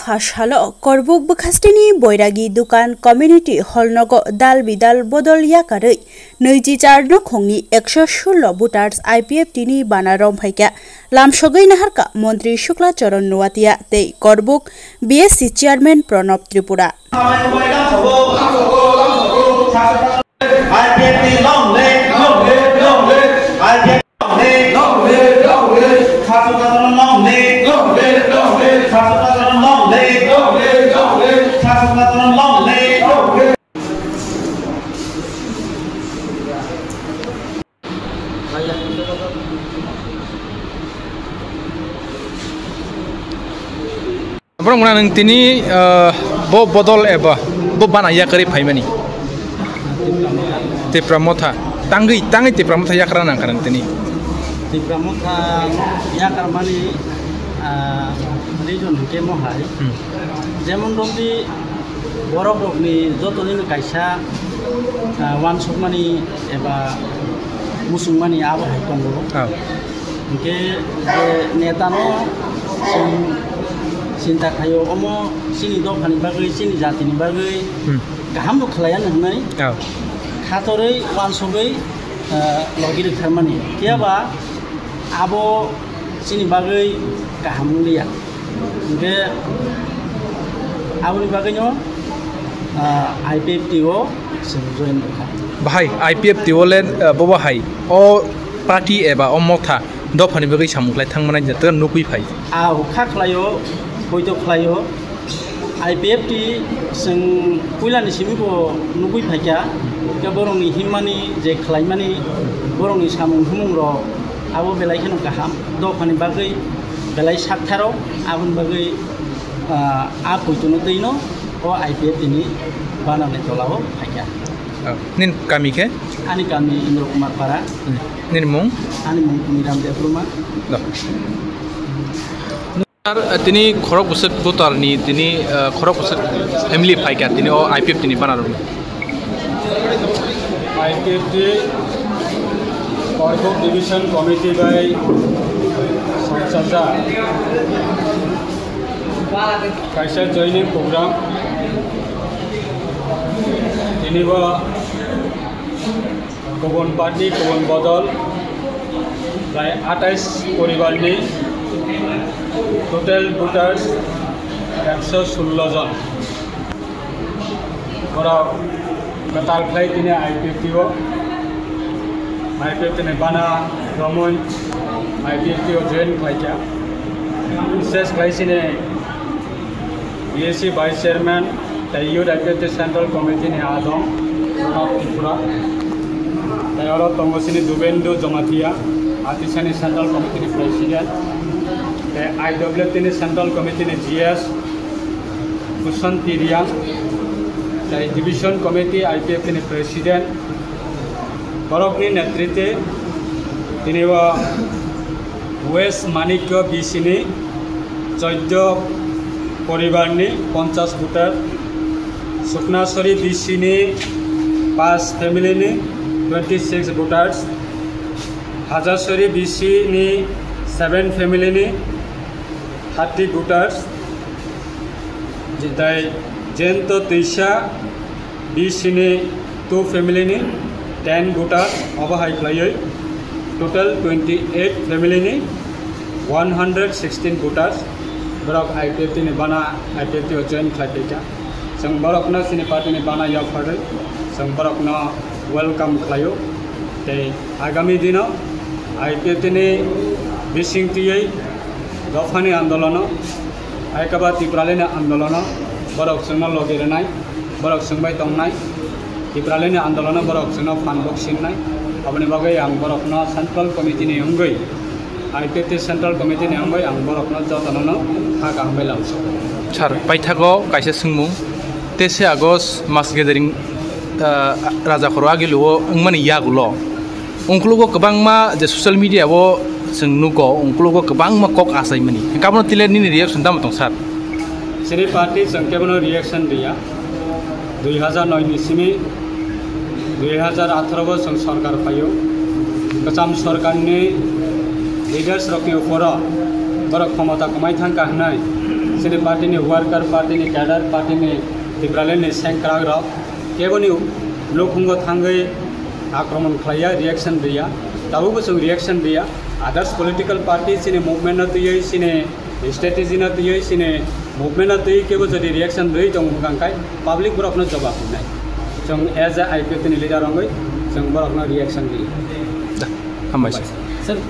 First हालो करबुक बखास्टेनि बैरागी दुकान community हलनगो दाल बिदाल बदल याकारै 24 नखंनि 116 बुटार्स IPF टिनि बाना रमफाइका लामसगै नाहारका मंत्री शुक्ला चरण नुवातिया तै करबुक BSC chairman Pranab Tripura Bro, mana neng tini bo bodol eba bo bana ya kari paimani. Te pramotha tangi te pramotha ya karana karang tini. Te pramotha ya karmani region ke mohai. Jemon romdi borok rokni jotoni kaisa wan sukmani eba musungmani abo hai tongo. Ke netano cinta kayo omo sini do khani bagai sini jati ni bagai kaham do khalayan hnai khatorei wansogei logir thermani kiaba abo sini bagai kaham liya ge aboni bagai no IPF tio join bahai IPF tio len boba hai o party eba o mokha do phani bagai samuklai thangmana jata nukui phai a khaklayo boito khlayo IPF ti sing puilani simibo nugui phaika ke borongni himani je khlaimani borongni samung humung ro abo belai kheno kaham do khani bagai belai saktharo abun bagai a poitono deino o IPF ni banane tolao phaika nin kami ke ani kami Indro Kumar Para nin mung ani mung Miram Devruma tini khorok busuk total ni tini khorok busuk family phaika tini o IPF tini bana rum IPF ti Korkok division committee by Sanchanda kaisa joining program tini ba kobon party kobon bodol pray 28 poribar ni total voters 116 জন ওরা কাতাল ফ্লাই তিনি IPF টিও IPF তিনি বানা Raman IPF টিও join ফাইকা বিশেষ ফ্লাইসিনে BSC ভাইস চেয়ারম্যান তাইয়ুর IPF সেন্ট্রাল কমিটি নে আদম প্রণব ত্রিপুরা তাইয়র তঙ্গসিনি দুবেন্দু জমাতিয়া আতিসানি central committee president IWF tini Central Committee ni GS Kusan Tiria Division Committee IPF tini President Borok ni netritwe tini wa West Manikyo BC ni 14 poribar ni 50 voter Suknasori BC ni 5 family ni 26 voters Hajasori BC ni 7 family ni 30 voters jidai jento teisha BC ni 2 family ni 10 voters obahai khlaioi total 28 family ni 116 voters borok IPF ni bana IPF ti join khlaika sing borok na sini party ni bana ya phadai sing borok na welcome khlaio te agami dino IPF ni bising tiyai Gafani Andolano, Aikaba Tipralena Andolano, Borok Suna Logiranai, Borok Sumbai Tongnai, Tipralena Andolano, Borok Suna Fanboxing Night, Abanibaga Yang Borokna Central Committee Yungui, IPF Central Committee Yungui, and Borokna Jotanano, Hakamelam. Char, Paitago, Kaisa Sungmung, Tese Agos, Mass Gathering Raja Horagilu, Umani Yagulo, Unklugo Kabangma, the social media wo. Sing nugo ungklugo kebang makok asai mani. Kamu tiler ni reaction dam tong sat. Sini party sengkebano reaction dia. 2009 ni sini 2018 seng sarkar payo. Kecam sarkar ni leaders rokni upora borok khamata kamai thangka hnai cine party ने worker party ने cadre party ने तिब्राले ने सेंक्राग राव केवनी लोकुंगो थांगै आक्रमण खाया reaction दिया दाबो जों reaction दिया अदर्स पॉलिटिकल पार्टी सिने मूवमेंट दियै सिने स्ट्रेटेजी न दियै सिने मूवमेंट दियै केबो जदि रिएक्शन दियै जों गांखाय पब्लिक बरफनो जवाब होनाय जों एज ए आईपीएफ नि लीडर रंगै जों बरफनो रिएक्शन दियो हामबायसै सर